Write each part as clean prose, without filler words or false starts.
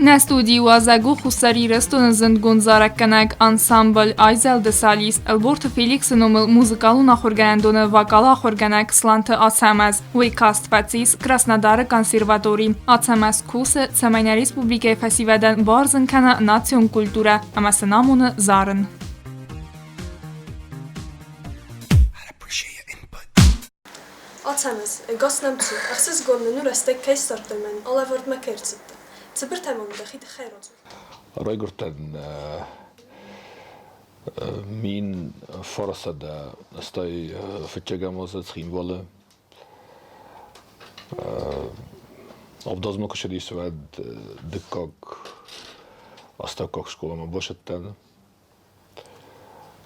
Nestudii Wazegu Xusari Reston Zindgun Zarakkanak Ensemble Ayzel de Salis Elbort Felix Nomel Muzikalu Նախորգանանդոնը վակալա խորգանակ Սլանթը ացամազ Վեյքաստվացիս Krasnodar Konservatori ացամազ Քուսը Ցամայնա Ռեսպուբլիկայի Ֆասիվադան Բարզնքանա Նացիոն կուլտուրա ամասնամունը Զարն Ացամազ գասնամցի Ախսես գոննու Ռաստեք քայս սարտելմեն Ալավորդ մակերցիտ Цыбыр тамамында хит хайроз. Райгуртан min فرصة استای فتجگم از خیم ولی обдазмо кошеди свед декак астакак школа ма бошеттен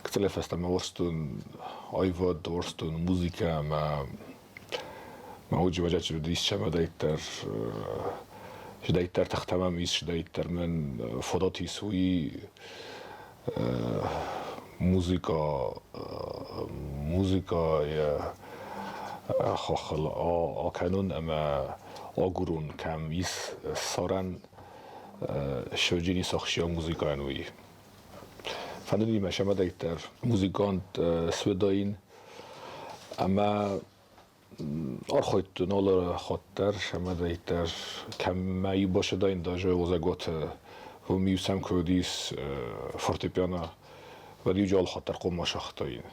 ктеле фестаме ворстун айвад ворстун музика ма уджи ваджач рудис чама дайтер شدایتر تختمم ایست شدایتر من فداتی سوی موزیکا خاخل آکنون اما آگرون کم ایست سارن شوجینی ساخشیا موزیکا انوی فندونی مشما دایتر موزیکانت سوداین اما آرخویت نال خاطر شما دایتر کمی باشه داین داجه وزگات و میوسم کودیس فورتپیانا و دیوجال خاطر قوم ماشختاین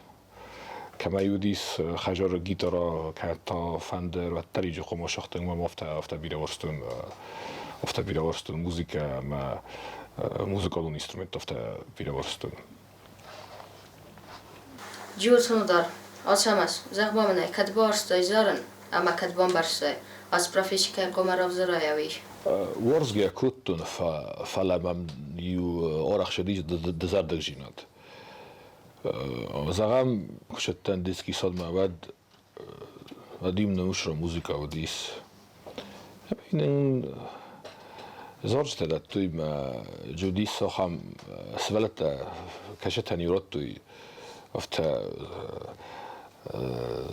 کمی یودیس خجار گیتارا کتا فندر و تریج قوم ماشختاین و افتا بیره ورستون موزیکا ما موزیکالون اینسترومنت افتا بیره ورستون جوتون دار Ացամաս, զեղբամն է, կդբարստոյ զարն, ամա կդբան բարստոյ, աց պրոֆեսիկայ կոմարով զրայավի։ Որզգե կուտտուն ֆալամամ յու օրախ շդիջ դզարդգ ժինատ։ Զաղամ կշտտան դիսկի սոդ մավադ վադիմ նմուշրո մուզիկա վդիս։ Ինեն զորջ տեդատ տույմ ջուդիս սոխամ սվելետը կաշետան յուրոտ տույ افتا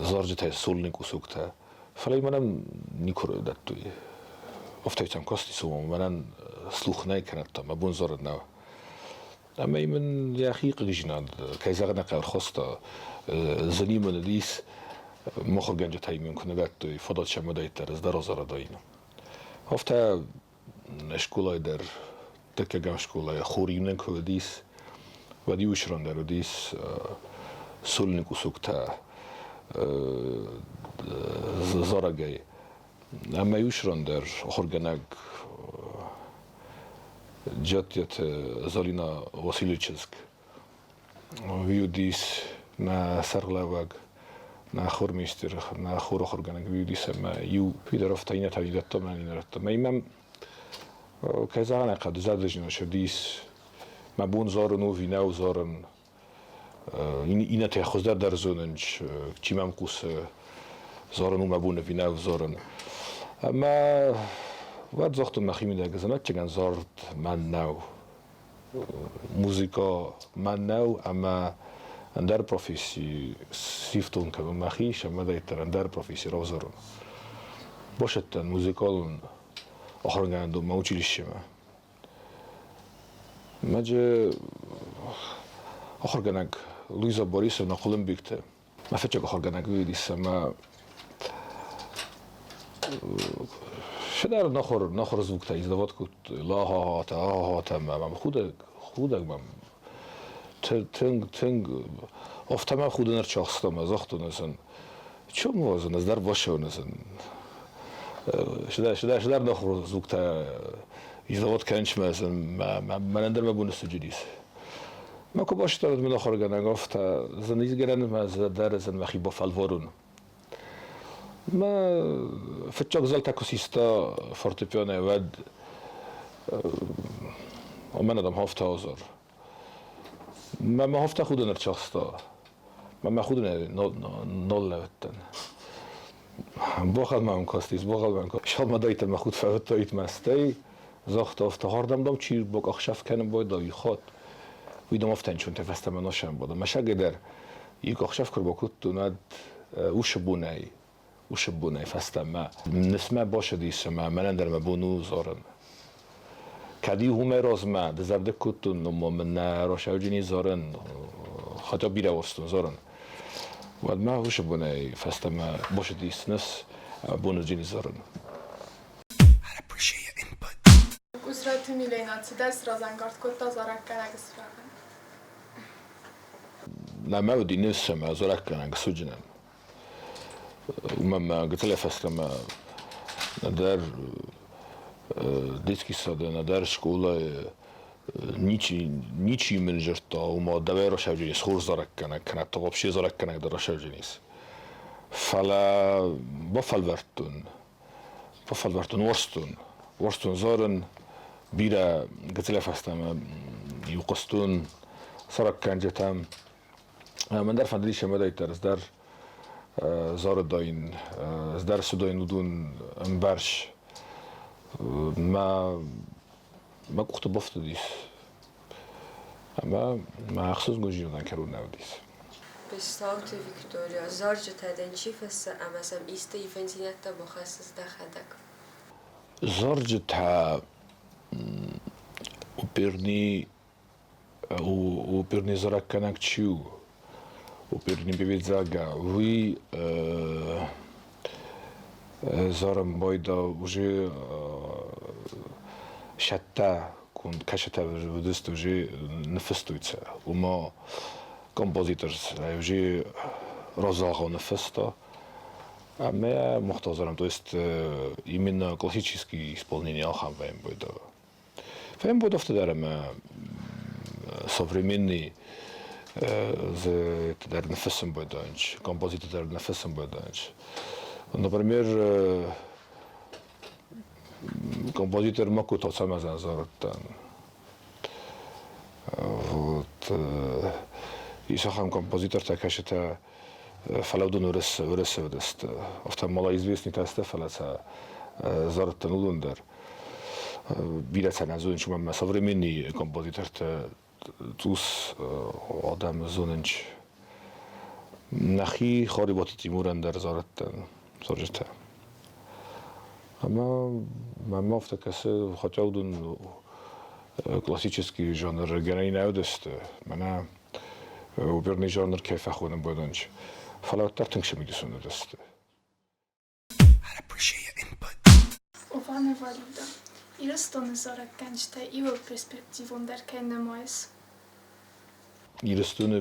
زارجته سولنی کوسوکته فلای منم نیکور دادوی افتا یتم کاستی سوم منن سلوخ نکنه تا مبون زارد نو اما من یخیق جناد کایزاغ نقل خستا زنی من دیس مخور گنج تایمین کنه دادوی فدات شما دایتر از دراز داین افتا اشکولای در دکه گم اشکولای خوریمن که دیس و دیوشران در دیس سولنی کوسوکته زارگی اما یوشران در خورگنگ جاتیت زالینا واسیلیچسک ویودیس نه سرگلاوگ نه خورمیستر نه خور خورگنگ ویودیس اما یو ویدر افتاینه تاییدت تا من نرفت میمم که زارن قد زادجنا شدیس مبون زارن و ویناو زارن اینا تأخذ در زوننج چیمام قوس زارن و مبون ویناو زارن اما وقت زختم مخیمی در گزنات چگن زارد من نو موزیکا من نو اما اندر پروفیسی سیفتون که مخیش اما دایتر اندر پروفیسی رو زارن باشد موزیکالون آخرگندو موچیلیش ما ماجه آخرگنگ لویزا بوریسونا کولومبیکته ما فکر آخرگنگ ویدیس ما شدار نخور زوج تا ازدواج کود لا ها تا ما خودک ما تنگ افتما خود نرچاخستم از وقت نزن چون موازن از در باشه نزن شدار نخور زوج تا ازدواج کنش مثلا من اندر مبون سجدیس ما کوباش دارد من آخر گناه گفت زندگی گرند ما در زن مخی با فالورون ما فتچاک زلت اکوسیستا فورتپیانه ود من آدم هفته هزار ما هفته خود نرچاخستا ما خود نول نوتن Bochal mam kostis, bochal mam kostis. Shal ma dajte me goed vertelt mestei. Zacht of te hardam dam chir bok achshaf kennen boy da khot. ویدم افتن چون تفسته من نشم بودم. مشاگه در یک آخشف کرد با کت دوند وش بونای فسته ما نسمه باشه دیسه ما من اندر ما بونو زارن. کدی همه راز ما دزرده کت نم من راشوجینی زارن خدا بیره وستون زارن. ود ما وش بونای فسته ما باشه دیس نس بونو جینی زارن. Uzrati milenijci, des razengart kotta zarakkenek spraven. لا ما ودي نسا ما زرك كان سجنا وما قلت له فسلم ندار детски сад ندار школа ничи менеджерта وما دوائر شوجيني سخور زرك كان вообще زرك كان در شوجينيس فلا بفلورتون ورستون زارن بيرا قلت له فسلم يقصتون سرك كان جتام من در فندریش مدایتر از در زار داین از در سوداین ودون امبرش ما قطع بافت دیس اما ما خصوص گوشیدن کرد نودیس. بساوت ویکتوریا زارج تدن چی فسه اما سم ایسته ایفنزینت تا بخصص دخدک. زارج تا و پرنی زرک کنک چیو وبرني ببيتزاغا وي زارم بايدا وجي شتا كنت كشتا ودست وجي نفستويتسا وما كومبوزيترز وجي رزاغ ونفستا اما محتاجرم то есть именно классические исполнения алхам вем бойда втедарам современный در نفسم بودنش کامپوزیتور در نفسم بودنش например композитор Маку Тоцамазан Зараттан вот исахам композитор такашета фалаудун урес офта мала известный тасте фаласа Зараттан улундар бирасан азун шума современный композитор توس آدم زوننج نخی خاری با تیمورن در زارتن سرجته اما من افته کسی خاطر اودن کلاسیچسکی ژانر گرایی نودست من وبرنی ژانر کیف خودم بودنج فلاتر تنگش میدیسونه دست. Ovanne valida. Irastone zarakkenste ivo perspektivon der kenne mais. Irastone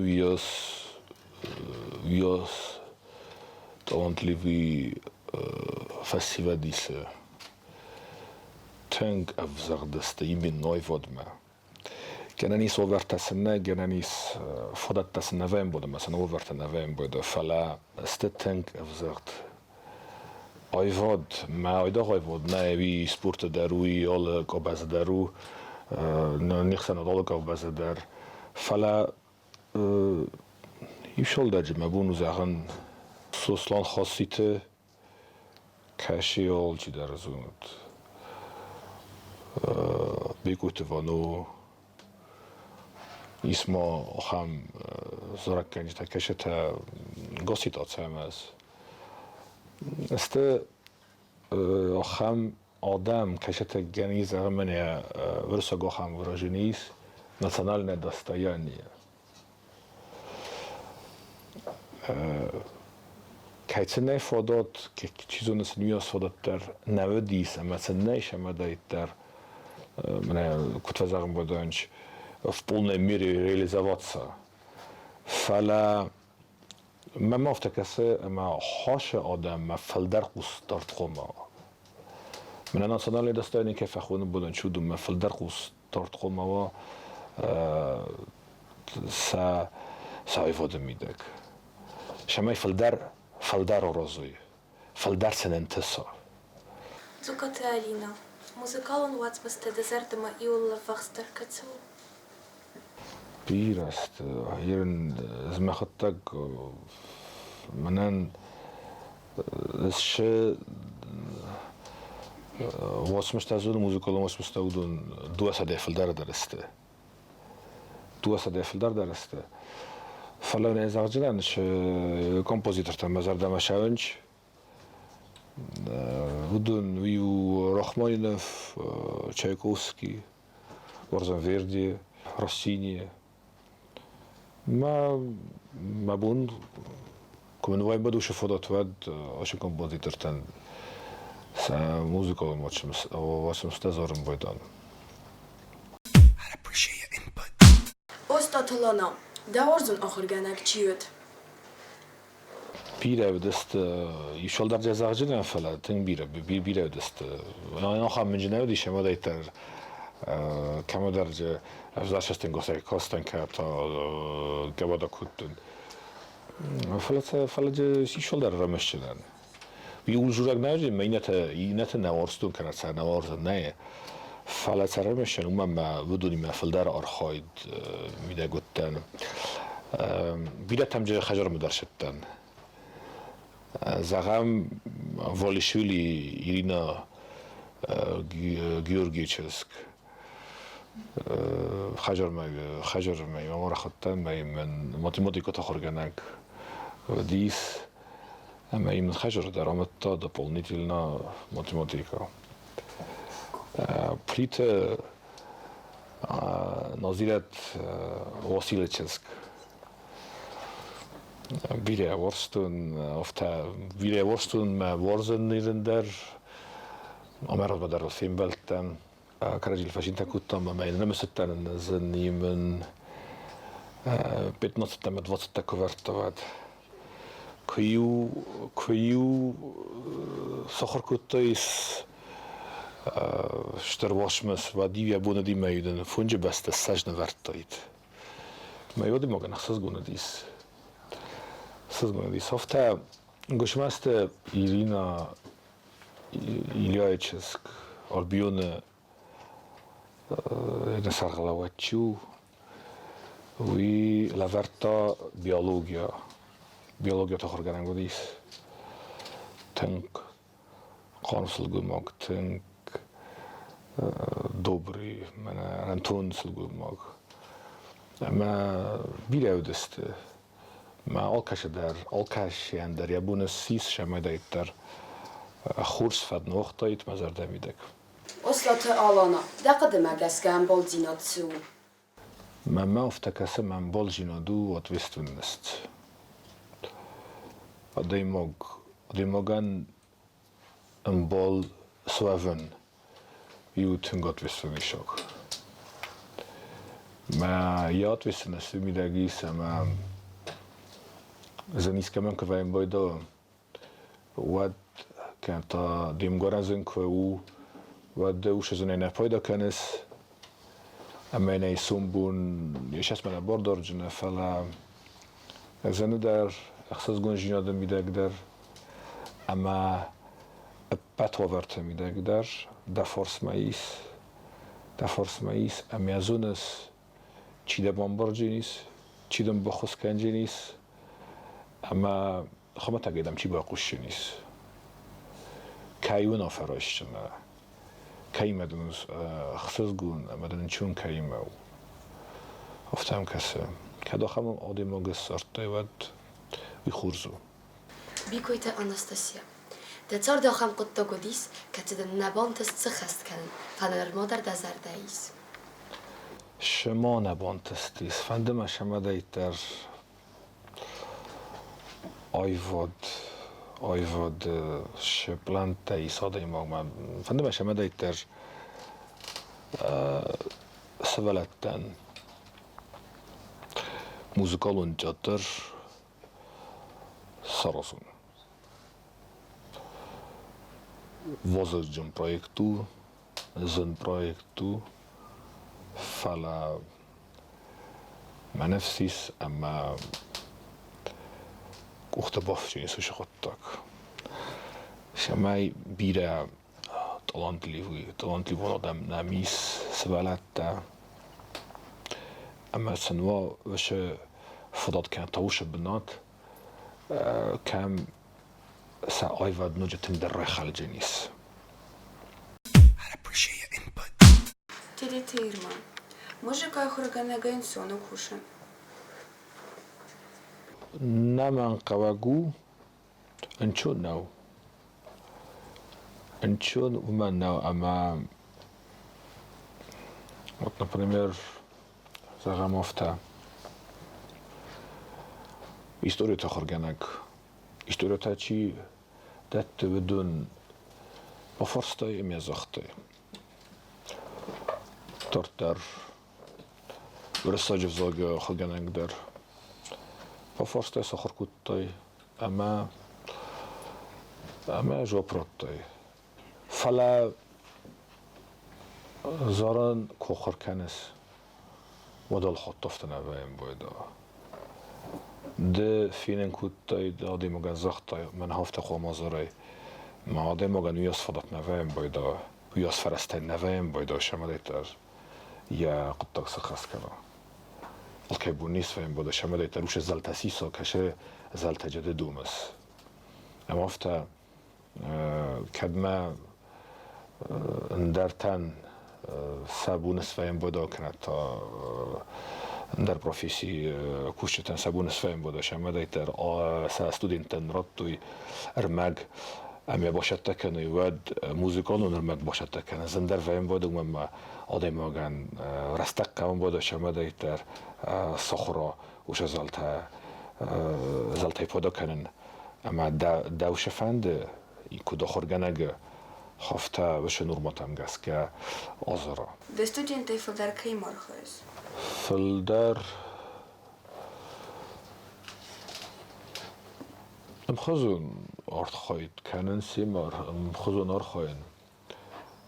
vias talentlivi festivadise tank avzardeste imin neuvodma. Genanis overtasne genanis fodattasne vem bodem, مثلا overtasne vem bodem fala ste tank avzard. Ayvad, ما ایده ayvad نه وی سپورت دروی آل کابز درو نیخسن آل کابز در فلا یشال درج مبونو زخن سوسلان خاصیت کشی آل چی در زند بیکوت وانو اسما هم زرک کنج تا کشه تا گاسیت آتسام است است آخام آدم کشت گنیز منه ورسا گاهم وراجنیس ناسیونال نداستایانیه کایت نفادات که چیزو نس نیاز فادات در نودیس اما سنیش اما دایت در منه کتفزاقم بودنج в полной мере реализоваться. فلا ما افتكاسه ما حاش آدم ما فلدر قصدارت خوما من أنا صنع دستانی كيف أخوان بودن شودم ما فلدر قصدارت خوما و سایفاده میدک شمای فلدر رازوی فلدر سننتسا زوكات ألينا موسيقالون واتس بست دزرتما يول فخستر كتسو بیر است هیرن زمخطق منن ش واسمشتازون موزیکال واسمشتاودون دو صدف الدار درسته دو صدف الدار درسته فلا نزارجلان ش كومبوزيتور تاع زردما شاونج ودون ويو رحمانينوف تشايكوفسكي ورزان فيردي روسيني ما بون كمن واي بدو شفودات واد اشي كومبوزيتور تن موزيكال ماتشمس او واسمس تزارم بيدان. Остат Лана, داورزون آخر گنک چیوت؟ بیره بدست یشال در جزاجن فلا تن بیره بدست انا خام من جنودی شما دیتر کم درجه افزایش است انگوسای کاستن که تا گوادا کودن فلا یشال در رمش شدن بیول جورگ نجی مینت نوارستون کنه سر نوارز نه فلا سرمشن ما بدونی ما فلدار آرخاید میده گفتن بیره تمجه خجر مدرشتن زغم والیشویلی ایرینا گیورگیچسک خجر می ما خودتن من ماتماتیکا تخرجناك وديس اما من خجر در آمد تا дополнительно математика پلیت نظیرت واسیلچسک بیره ورستون ما ورزن نیرندر امراد بدر رسیم بلتن كراجل فاشين تكوتام ما ينمستن زني من بيتنص تمت وسط تكوفرتوات كيو سخر كوتايس شترواش وديويا بونا دي ما يدن فونج بست السجن ورتايت ما يودي مغن خصص گونديس هفته گوشمست ایرینا ایلیایچسک آلبیون نسرغلاواتشو وی لورتا بیولوژیا تخرجان گودیس تنك قانصل گوماگ تنك دوبری من انتون سلگوماگ اما بیرودست ما آلکش در یابون سیس شمایده در خورس فد نوختایت مزار دمیدک. اصلات آلانا دقیقه مگسگم بال زینات سو. ما افتکاسه من بال زینادو اتوستون نست. دیماگن بال سوون یوتن اتوستونیشاک. ما یاد وستن است میدگیس ما زنیسکه من که ویم بایدا ود که تا دیم گرازن که او ود اوش زنی نپایدا کنس اما اینه سومبون یش اسم من باردار جنه فلا زنی در اخصاص گونجی نادم میدگ در اما پتوا ورته میدگ در دفارس ماییس اما ازونس چیده بامبارجینیس چیدم بخوز کنجینیس اما خواهم تگیدم چی باقوش نیست کایون آفرایش چنه کای مدنوز خصوص گون مدن چون کای ماو افتام کسه که داخلم آدم مگس ارتای ود بیخورزو بیکویت آناستاسیا دتار داخلم قطع گودیس که تدن نبانتست سخست کنن فنر مادر دزر داییس شما نبانتستیس فندم شما دیتر Ajvad plante i sada imag már fandom sem edejter szöveletten muzikalun csatır sarasun vazıcın zın projektu fala menefsis ama اختباف جنی سوش خودتاک شمای بیره طالانتلی آدم نمیس سوالت اما سنوا وش فضاد کن تاوش بنات کم سأعيد نوجة در خالجنيس. Tiri Tirman. Muzika хурганага инсону хушан. نمان قواجو انشون ناو انشون وما ناو اما вот например загамофта историю тахорганак историю тачи дат بدون بفرستای میزخته ترت در ورساج زاگ خورگانک در بفرستای سخر کودتای اما جوپرتای فلا زارن کوخر کنس ودال خطفت نویم بایدا ده فینن کودتای دادی مگن زختای من هفته خو مازرای ما آدم مگن ویاس فدات نویم بایدا ویاس فرستای نویم بایدا شمالیتر یا قطعک سخص کنه الکی بونیس فهم بوده شمالیتر روش زلت سیسا کشه زلت جده دومس اما هفته کدمه اندرتن سابونس فهم بوده کنه تا در پروفیسی کوشتن سابونس فهم بوده شمالیتر سا استودنتن راتوی ارمگ اما باشد تکنه ود موزیکالون ارمگ باشد تکنه زندر فهم بوده ما آدم ماگن رستق قوم بوده شمالیتر سخرا وش زلتای پیدا کنن اما دوش فند این کد خورگنگ خفته وش نورماتم گست که آزرا به studentei فلدر کی مرخص فلدر خزون آرد خواهید کنن سیمار خزون آرد خواهید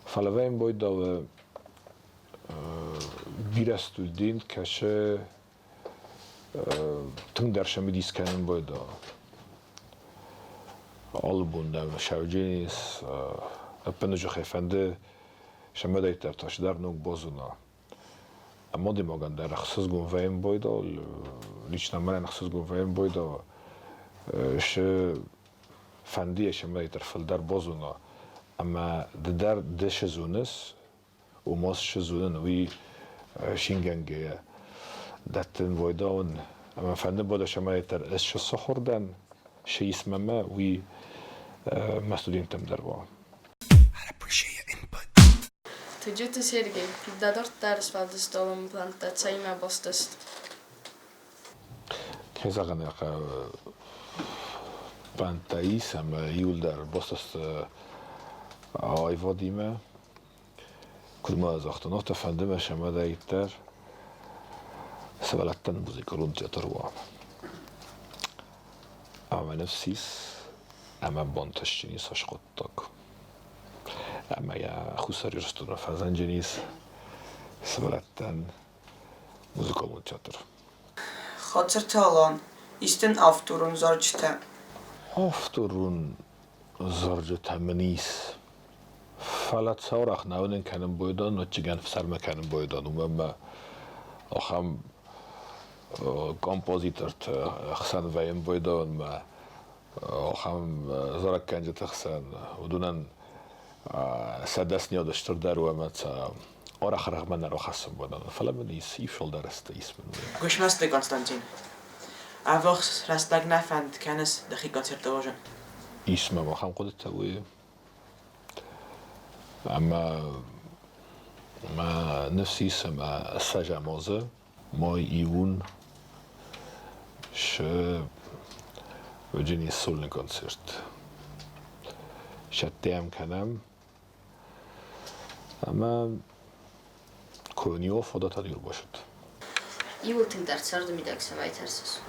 فلویم باید داو bir student کشه تون در شمی دیس کنن باید آلبوندم شوجینیس اپنجو خیفنده شما دایت در تاش در نوک بازونا اما دی ماگن در اخصاص گون ویم باید لیچنا من اخصاص گون ویم باید ش فندی شما دایت در فل در بازونا اما در دش زونس و ماس شزونن وی شینگنگه دتن وایدان اما فنده بادا شما یتر از شو سخوردن شی اسمما وی مسئولینتم در با Tujute Sergei, dadort ders valdistovam planta caima bostast. Kizagane ka plantais am yul dar bostast ayvadime كلما زختنات فندم شما دایتر سوالتن موزیکالون تیاتروا اما نفسیس اما بانتش جنیس هاش قطاق اما یا خوصاری رستون فزن جنیس سوالتن موزیکالون تیاتر خاطر تالان istin avtorun zarcıta avtorun zarcıta منیس فلات سوراخ ناونن کنم بایدان و چگان فسر مکنم بایدان و ما آخام کامپوزیتر خسن ویم بایدان ما آخام زرق کنجه تخسن و دونن سدس نیادشتر در و ما تا آرخ رغمن رو خسن بایدان فلا من ایسیف شل درسته اسم گوش مسته کنستانتین اوخ رستگ نفند کنس دقیقا ترتواجن اسم ما خم قدت توی اما ما نفسي سما السجع موزة ماي ايون ش وجيني السولن كونسرت شتام كنم اما كونيو فضا تدير باشد Iultin dar tsardu midagi sa väitarsus.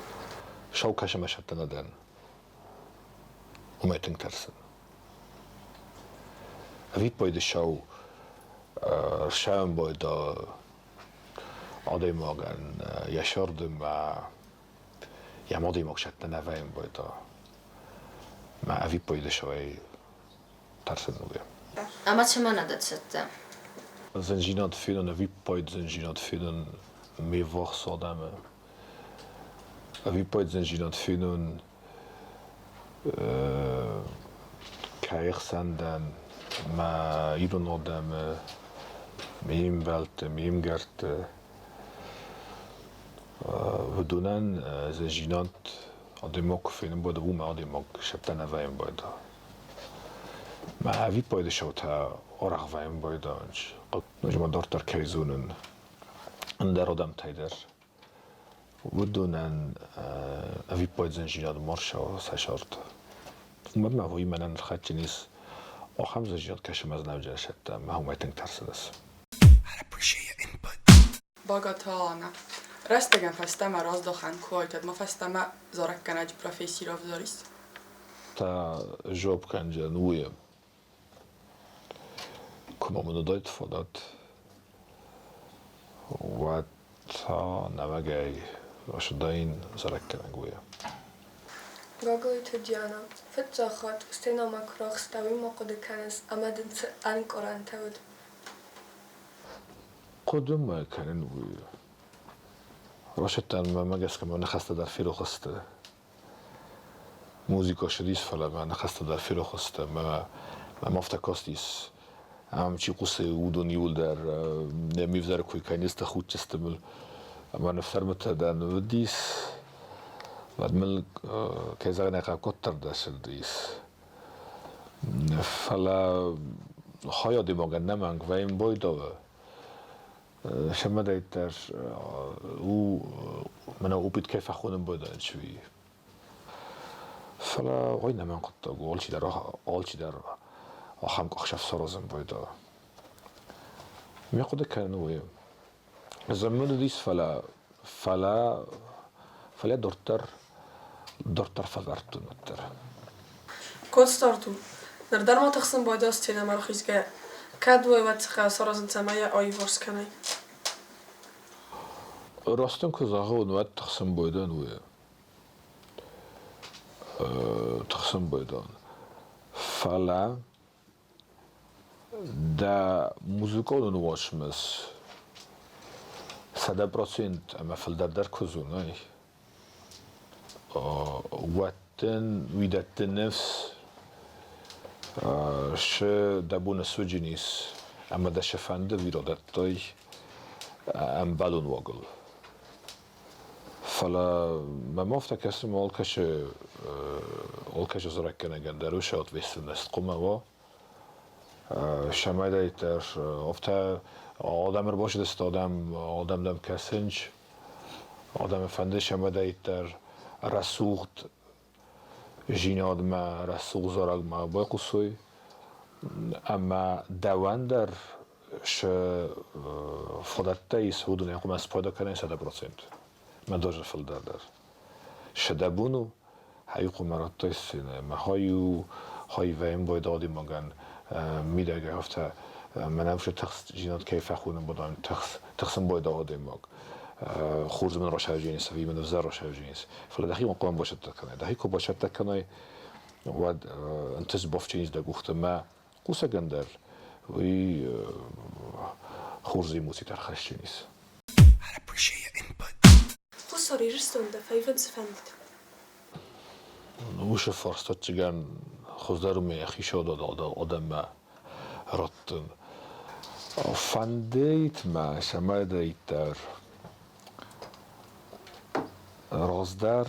شو كاشما شتنا دان وما تنكرسن Vít باید شو شام باید آدم ماگن یشاردم و یا مادی ماکشت نویم باید ما ویت باید شوی ترسن نوگه. اما چه من نداد سته؟ زنجینات فیلن ویت باید زنجینات فیلن میوخ سادمه. ویت باید زنجینات فیلن Kajsanden, ma ironodem, mim velte, mim gerte. We doen ze ginant ademok finden bod wo ademok sheptana vaim boda. Ma vi poide shota orach vaim boda. Nojma dortar kaizunen. Under odam taider. We doen vi poide ze ginant morsha sashort. ما هوی منن خدچی نیست آخام زیاد کشم از نوجه شد ما هم میتونم ترسیدس. Bagatelana. Resztegen feszteme razdochán kojtad, ma feszteme zarekken egy professzíra vzoris. Ta jobb kanje nuje. Kuma mun dojt fodat. Wat ta navagay rasdain zarekken nuje. Gagoi Diana, فتزاخات استنا مكراخ ستوي مقد كنس أمدن أن قران تود. قدم ما كان نوي. راشد ما جس كمان نخست در فيرو خسته. موسيقى شديد فلا ما نخست در فيرو خسته ما مفتكاستيس. هم چی قصه ودونی ول در نمی‌ذاره کوی کنیست خود چستمل. ما نفرمت دان ودیس. بعد مل كيزا نقا كتر داشل ديس فلا خايا دماغن نمانگ و این بایدا شما دایتر او من اوبید کیف خونم بایدا شوی فلا غوی نمان قطع گو آلچی در آخام کخشف سرازم بایدا میقوده کنوی زمان دیس فلا دورتر فلارتون متر. كوستارتو. نردار ما تخصم بايداس تينا مرخيز جا. كادوي واتخا سرازن سمايا أي ورس كناي. راستن كزاهو نوات تخصم بايدان ويا. تخصم بايدان. فلا دا موسيقى نواشمس 100% اما فلدر كزوناي. واتن ويدات النفس ش دابون سوجينيس اما دا شفانده ويرادتاي ام بالون واغل فلا ما مفتكس olkaش زركنا گندروش ات ويستنست قموا شماده ایتر افتا آدم رو باشه دست آدم دم کسنج آدم فنده شماده ایتر رسوخت جیناد ما رسوخ زارگ ما با قصوی اما دوان در ش فدرت ایس هودون یکم از پیدا کنه 100% ما دوجه فل در شدبونو هایو مرات ایستینه ما هایی ویم باید آدی مگن میده گفته من نمیشه تخت جیناد کیف خونم بودم تخسم باید آدی مگ خورز من روش هاجینی سوی من وزر روش هاجینیس فلا دهی مقام باشد تکنه دهی کو باشد تکنه و انتز بافچینیز دگوخته ما قوسه گندر وی خورزی موسی ترخشینیس قصاري رستونده فايفن سفند. وش فرصت چگن خوددارم میخی شد آدم ما راتن فندیت ما شما دیتر رازدار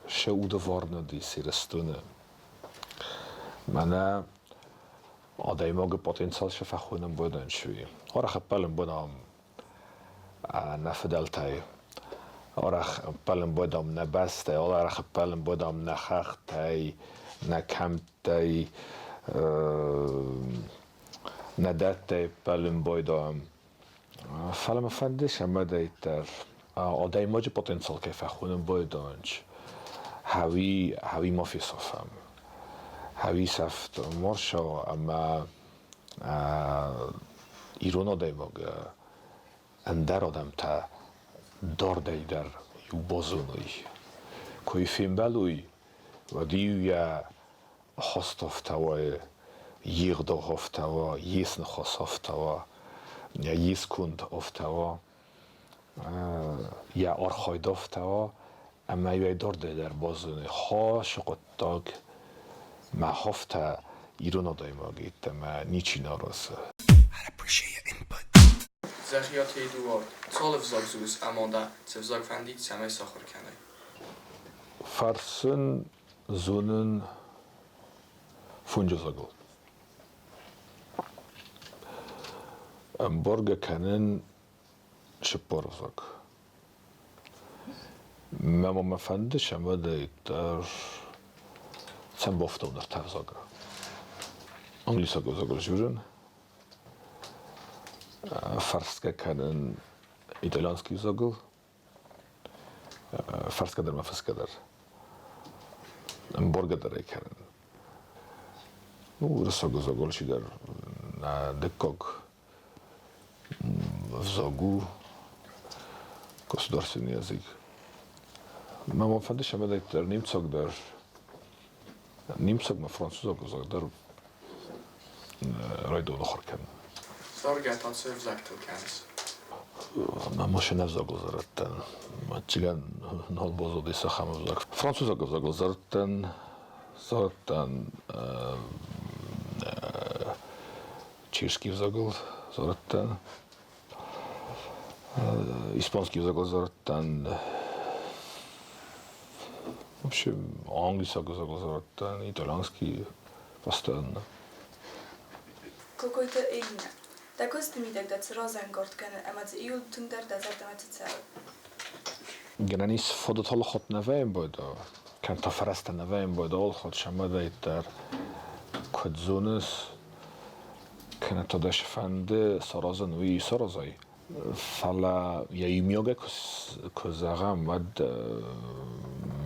شود وارن دیسی رستونه من آدم آگه پتانسیل شفا خونم بودن شوی آره خپلم بودم نفدلتای آره خپلم بودم نبسته آره خپلم بودم نخختای نکمتای ندته پلم بودم فلم فندش هم دیتر آدم ماجی پتانسیل که فخونم بودنش هوی مافی صفم هوی سفت مرشا اما ایران آدم ماگه اندر آدم تا دار دیدر یو بازونوی کوی فیلم بلوی و دیو یا خواست افتوای یغدا افتوا یسن خواست افتوا یا یس کند افتوا یا آرخاید افتوا اما یوی دارده در بازونه ها شقطاق ما هفته ایران دایم آگید ما نیچی ناراسه. Zeg je door 12 zagzoes amanda ze zag van die samen sacher kennen. Farsen zonen funjo zagel. Borge kennen شپار زاگ. ما مفندش هم ولی در سن بافتم در تر زاگ. انگلیسا گذاگل جورن. فرسکه کنن ایتالانسکی زاگل. فرسکه در مفسکه در. برگه در ای کنن. نو رسا گذاگل چی در دکاگ زاگو государственный язык. Мама фандиш амада дар немцог дар немцог ма французог дар райдо нохор кан. Sorgat att sövzaktel kans. Man måste nevzog zaratan. Ma чиган нол бозо диса хамзог. Французог zaratan чешский загл zaratan. Испанский заглазартан, в общем, английский заглазартан, итальянский постоянно. Какой-то Элина. Такой стимидек, да цирозен горткене, амац иул тундер да зартамац цел. Генанис фодотол хот навеем бойда, канта фараста навеем бойда, ол хот шамада иттар кодзонес, каната дашфанде саразан уи саразай. فلا یایمیوگه کزاغم ود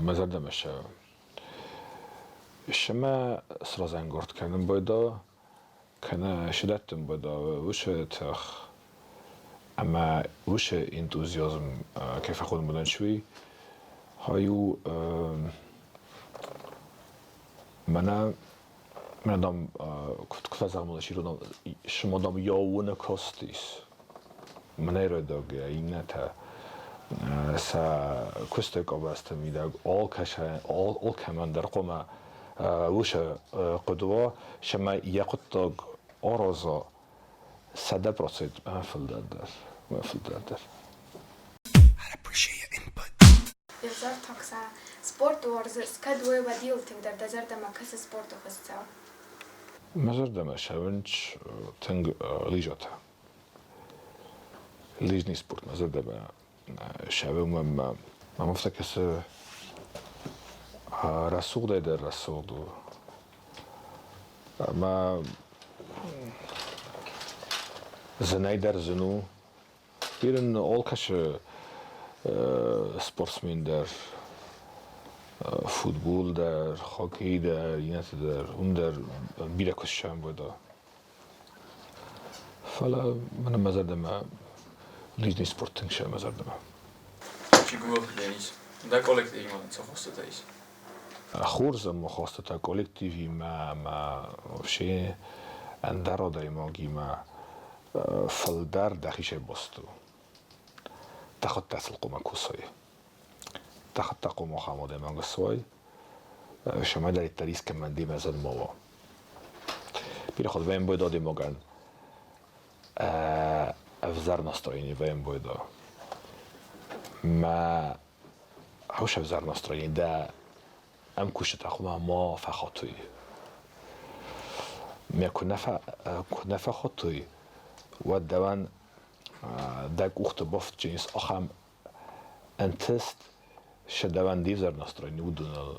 مزدمشه شما سرازنگورد کردن بایدا کنه شدتم بایدا وشه تخ اما وشه انتوزیازم کیف خودم بودن شوی هایو من دام کتازم مدشی رو شما دام یاونه کاستیس منیره داگه اینه تا سا کستک آبسته میده آل کمان در قوم وش قدوا شما یکت داگ آرازا 100% مفل دادر. Язар такса спорт ورزش کدوی و دیل تیم در دزر دم کس спорт خسته. مزر دم شونج تنگ لیجاته. لیجنی سپورت مزر دم شون ما مفتکس رسول در رسول دو. ما زنای در زنو بیرون آلکش سپورتسمن در فوتبال در هاکی در اینات در اون در بیرکشم بوده فلا من مزدم لیجنی سپورتینگ شم مزدم Figuur Denis. Daar collecteer iemand zo vast het is. خورزم مخواستتا کولکتیوی ما وشه اندارو دایماگی ما فلدار دخیشه بستو تخت تسل قوم کوسای تخت قوم خاموده مانگسوای شما در التاريخ كمان دي مازال موا بياخد وين بيضا دي موغان افزار настроение وين بيضا ما هوش افزار настроение ده ام كوشت اخوما ما فخاطوي ما كنا فخاطوي ودوان داك اخت بافت جنس اخم انتست شدوان دي زر настроение ودون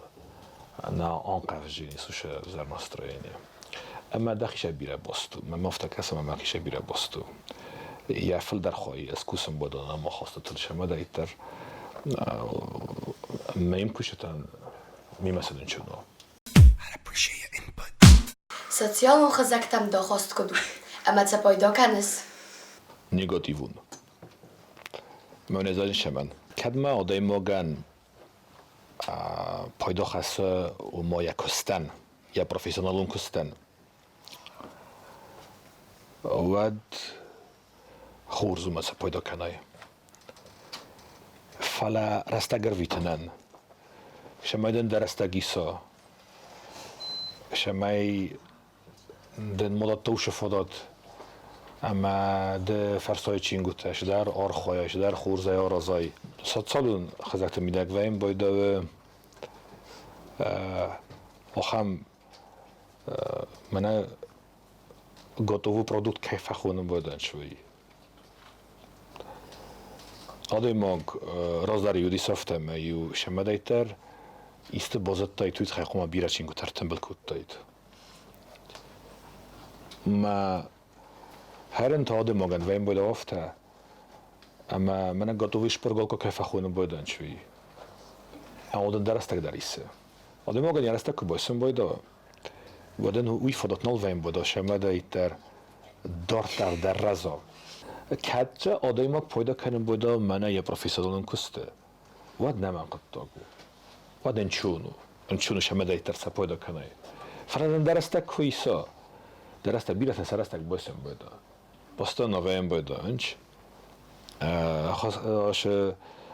на анкав جنس وش زر настроение اما داخش بيره باستو ما مفتكسم ما خش بيره باستو يعفل در خواهی از کوسم بودن ما خواسته تلشم در ایتر ما يمكنشتن میمسدن چونو Социално хазактам дохост коду. Ама ца пайда канес. Негативун. من ازاین شمن کدما آدای موگن پایدا خسته و ما یا کستن یا پروفیسیونالون کستن ود خورزو مثلا پایدا کنای فلا رستگر ویتنن شمایدن درستگیسا شمای دن مدت توش فداد اما ده فرسای چینگوتش در آرخوایش در خورزای آرازای 100 سالون خزکت میدک و این باید آخم منه готовый продукт кайфа خونم بودن شوی آدم ماگ رازداری یودی سافتم یو شمدایتر ایست بازد تای تویت خیلی خوما بیره چینگو تر تنبل کود تاید ما هر انتا آدم ماگن و این باید آفته اما منه готовый شپرگال که کیفا خونم بودن شوی اما آدم درستک داریسه آدم ماگن یارستک که بایسم باید ودن وی فدات نال ویم بوده شمدایتر دارتر در رزا کجا آدم ماگ پیدا کنم بوده منه یه پروفیسورون کسته ود نمان قد تاگو ود انچونو شمدایتر سا پیدا کنه فرادن درستک کویسا درسته بیرت سرستک بایسم بوده باستا نویم بوده انچ آش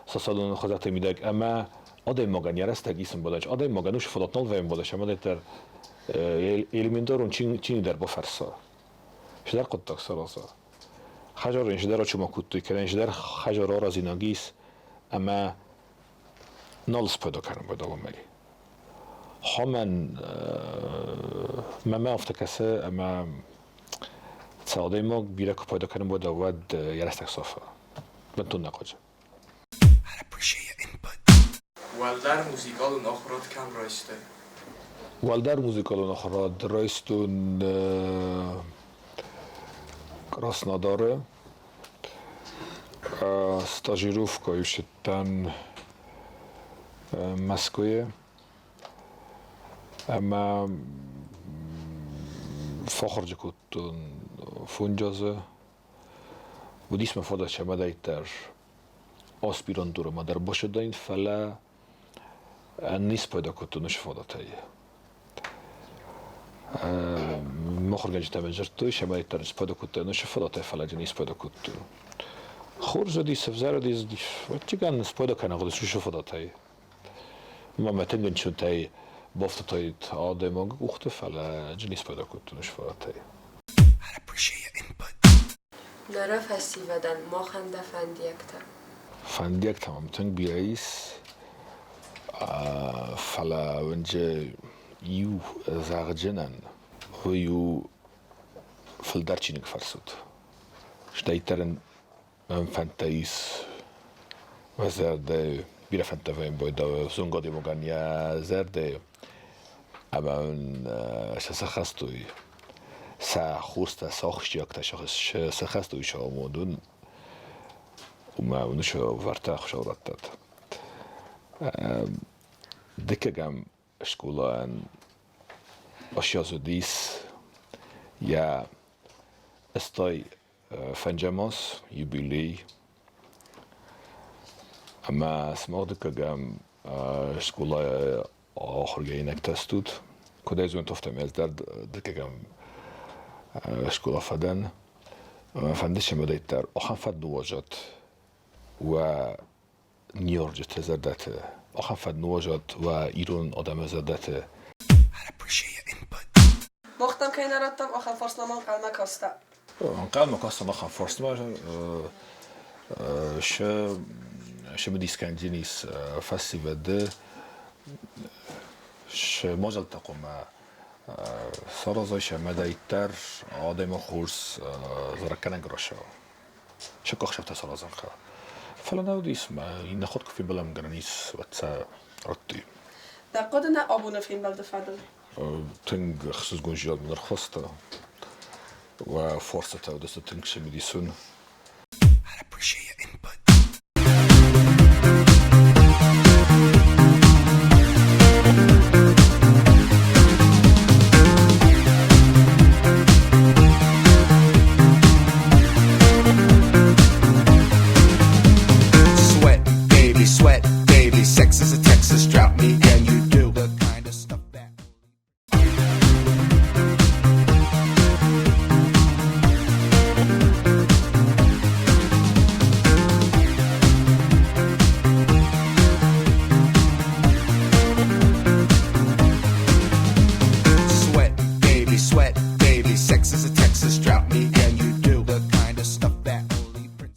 سالون خودت میدک اما آدم ماگن یارستک ایسم بوده آدم ماگنوش فدات نال ویم بوده شمدایتر элементарун чини дар бофарса шидар қоттак сараса хажар шидар чума куттой керен шидар хажар ора зинагис ама нолс пайдо карам байда вамали хамен мама афтакасе ама цаодай мог бира ку пайдо карам байда вад ярастак софа бентун нақоҷа Валдар музикалун охрот кам ройсте Валдар музыкалун охрад ройстун Краснодаре стажировка юшеттан Москве ама фахрҷа куттун фунҷазе будисма фода чамадайтар аспирантура мадар бошадаин фала низ пайда куттунуш фодатай مخرج تمجرتو شمالی ترنش پیدا کتن نشه فلات فلاجی نیست پیدا کتن خورج دیس فزار دیس وقتی کن پیدا کنه خودش شو فلاتای ما متنگن چون تای بافت تای آدم ما گفت فلاجی نیست پیدا کتن نشه فلاتای نرا فسی ودن ما خنده فندیک تمام تنگ بیایس فلا ونجه یو زاغجنن و یو فلدرچینگ فرسود شتایترن من فانتایس و زرده بیره فانتا ویم بایدا زنگادی مگن یا زرده اما من سخستوی خوسته ساخشی اکتا شخص سخستوی شامودون و ما اونشو ورتا خوشاورت داد دکگم شکولان اشیازودیس یا استای فنجاماس یوبیلی اما سماده کگم شکولای آخرگی نکتستود کدای زون توفتم از درد دکگم شکولا فدن فندش مدیتر آخان فد نواجد و نیورج تزردته آخان فد نواجد و ایران آدم زردته مختم که نراتم آخر فرسنمان قلمه کاسته قلمه کاسته آخر فرسنمان شه بدیسکن جنیس فسی وده شه ماجل تقوم سرازایش مدایتر آدم خورس زرکنن گراشا شه کاخ شفته سرازن خواه فلا نودیس ما این خود کفی بلم گرانیس و تسا رتی در قد نه آبونه فیلم بلده فدل تنگ خصوص گونجیال من رخصته و فرصته و دست تنگ شمیدیسون